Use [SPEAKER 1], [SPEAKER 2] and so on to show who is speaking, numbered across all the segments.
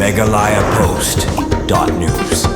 [SPEAKER 1] megalayapost.news.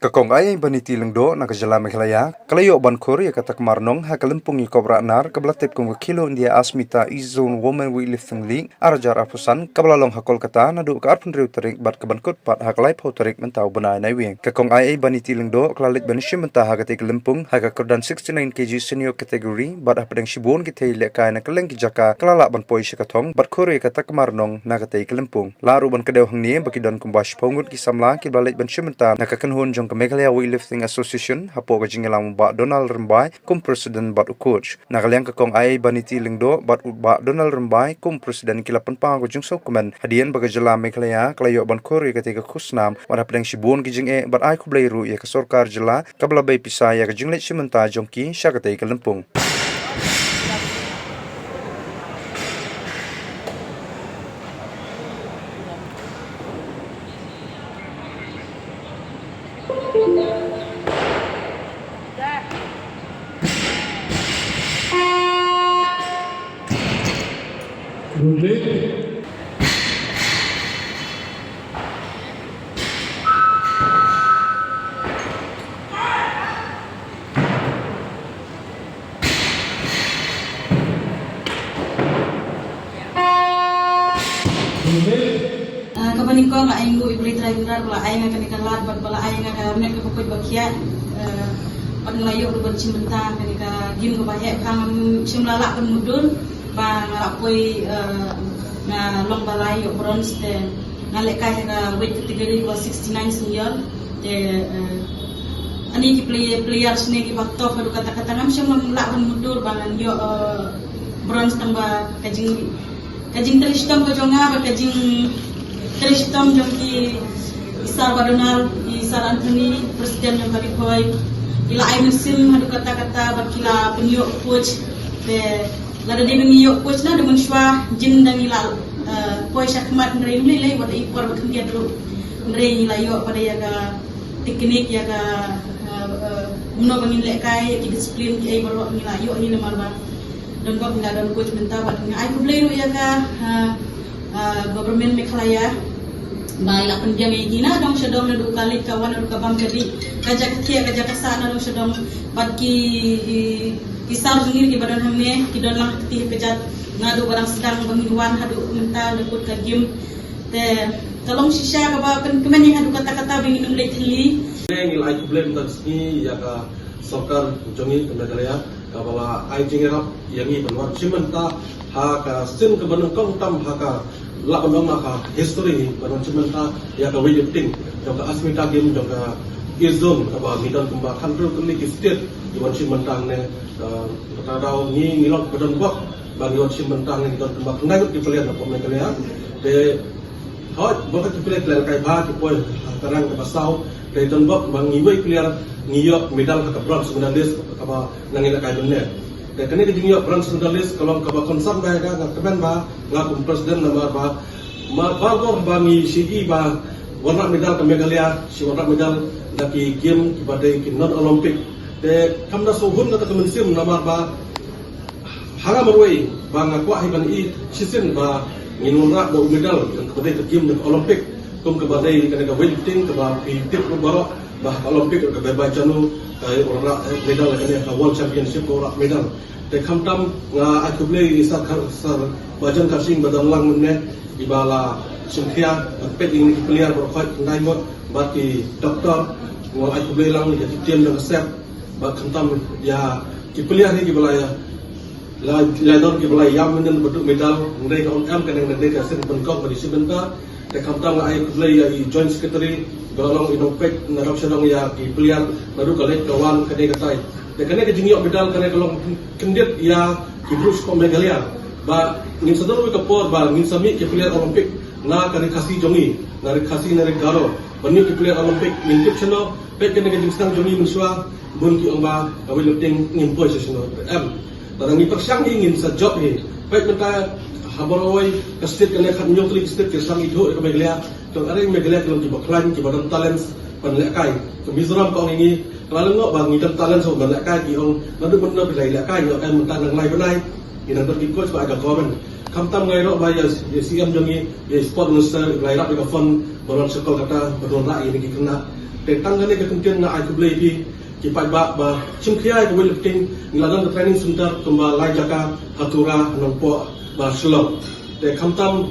[SPEAKER 2] Kakong ay baniti lang do nakajala Meghalaya kalayo Bancor ya katak marnong hakalimpung ikobra nar kablatip kung kilo India asmita izone women weightlifting league arajar apusan kablalong hakol kata nadu ka arpun riu tarik bat ka Bancor pat hakalai pau tarik mentau banai nai wing kakong ay baniti lang do klalit banishim menta hagati kalimpung hagakordan 69 kg senior category bat apadang shibon kitay lekai na kaleng kijaka kalala banpoi shikatong Bancor ya katak marnong nagatay kalimpung laru ban kadew hangni bakidon kumbash pongut kisamla kiblalit banishim menta nakakanhon jong Meghalaya Weightlifting Association hapo ka jingalang ba Donald Rambay kum president bat coach nakalyang kakong ay baniti lingdo bat ba Donald Rambay kum president kilapan pa ko jung dokumen hadian baga jala Meghalaya kalayo Bancor katika kusnam wala pedang sibun kijing bat ay kublay ru ya ka sorkar jala kablabay pisaya ka jinglet simenta jongki siya katay kalampung.
[SPEAKER 3] Kabaning ko nga ayong ibuli driver wala ay nga kanika ladbat wala ay nga nek ko koy bakya pag ngelayo ruban cimbenta kanika gim ko bahaya kang simlala kan mudun ba ngalapoy na long balay yo bronze te ngalek kay nga weight category was 69 senior ani ki players ne ki bakto kadu kata-kata ngam simlala kan mudur bangan yo bronze tamba kajing telistam ko jonga ba kajing telistam jong ki isar badonal isar Anthony presiden yang bagi koi ila ay musim hadu kata-kata bakila penyo coach te lada de penyo coach na de menswa jin dan ila koi syakmat ndre nilai wada ikor bakan dia dulu ndre ila yo pada yaga teknik yaga muno bangin lekai ki disiplin ki ay baru ila yo ni lemarba dan kau tinggal dalam coach mental buat ay kublay ya ka government Meghalaya baiklah pendiam igina dong sedang nadu kali kawan nadu kabam jadi kajak kia kajak kesana dong sedang bagi kisar sendiri di badan hamne di dalam ketih kejat ngadu barang sedang pengiluan hadu mental nekut ke game te tolong sisa kaba kemen hadu kata-kata bingin mulai teli
[SPEAKER 4] ngil ay kublay mental sini ya ka sokar jongi ke Meghalaya kabala ay jingerap yangi banwat simenta ha ka sin ke banung kong tam ha ka la banung ka history banwat simenta ya ka weightlifting jong ka asmita game jong ka izon ka ba midan kumba country kali ki state iwan simenta ne ta daw ni ngilok badan bok bagi iwan simenta ne midan kumba ngai ki pelian ko Meghalaya de hot bok ki pelian kai ba ki poi karang ka basau de don bok bang ngiwei pelian ngiyok medal ka bronze medalist ka ba nangila kai bener dan kini dijingiyok bronze medalist kalau ka ba konsam ba ga kemen ba ngakum presiden nama ba ma bago ba ngi sigi ba warna medal ka Meghalaya si warna medal daki game kibade ki non olympic de kamda sohun ka kemensim nama ba hanga marwei ba ngakwa hiban I sisin ba nginura ba medal kibade ke game ke olympic kum kibade ka weightlifting ka ba tip baro bah Olimpik ke beba janu ora medal ke World Championship ora medal te khamtam nga akuble isar bajan kasing badang lang menne ibala sungkhia pet ini player berkhot ngai mot baki doktor ngol akuble lang ni tim ng step ba khamtam ya ki player ni ibala ya la don ki bala yam menen bedu medal ngai on am kan ngai ka sin bangkok bari sibenta te khamtam nga akuble ya joint secretary golong inopek narok sedang ya ki pelian baru kali kawan kene katai de kene ke jingyok medal kene golong kendet ya ki brus ko Meghalaya ba ngin sadar we kapor ba ngin sami ki pelian Olimpik na kene khasi jongi na khasi na garo bani ki pelian Olimpik ngin tip chano pe kene ke jingstang jongi muswa bun ki ongba awil luting ngin poi sesno am tarang ni persang ngin sa job ni pe menta haboroi ka state kene khat nyok li state ke sang itu ke Meghalaya to are Meghalaya kelong ki baklan ki badam talents pan lekai ke Mizoram ko ngi kalau ngok bang ngidam talent so ban lekai ki ong nadu benda bilai lekai yo em mentang nang lai banai ina to ki coach ba aga komen kam tam ngai ro ba ya CM jongi ya sport minister lai rap ka fund baron sekol kata baron rai ni kena te tang ne ka kemtian na ai kublai ki pai ba chim khia ko lifting ngladang training center tumba lai jaka hatura nompo ba slo te kam tam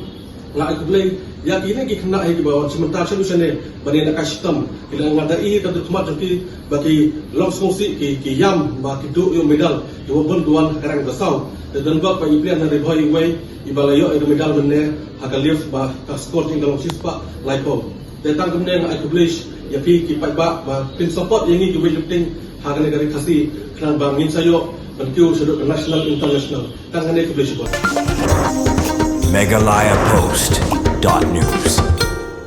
[SPEAKER 4] na ai kublai ya ini ki kena ai ba sementara solution ne bani na ka sistem ila ngadai ka tukmat ki bagi long songsi ki yam ba ki du yo medal yo bon duan karang basau dan ba pa iplian na reboy way ibalayo ay medal menne hakalif ba ka score ting dalam sispa laipo te tang kemne ai kublish ya ki pai ba pin support yang ki weightlifting hakan negara kasi kan ba min sayo pentiu sudut national international tang ne kublish
[SPEAKER 1] Megalayapost.news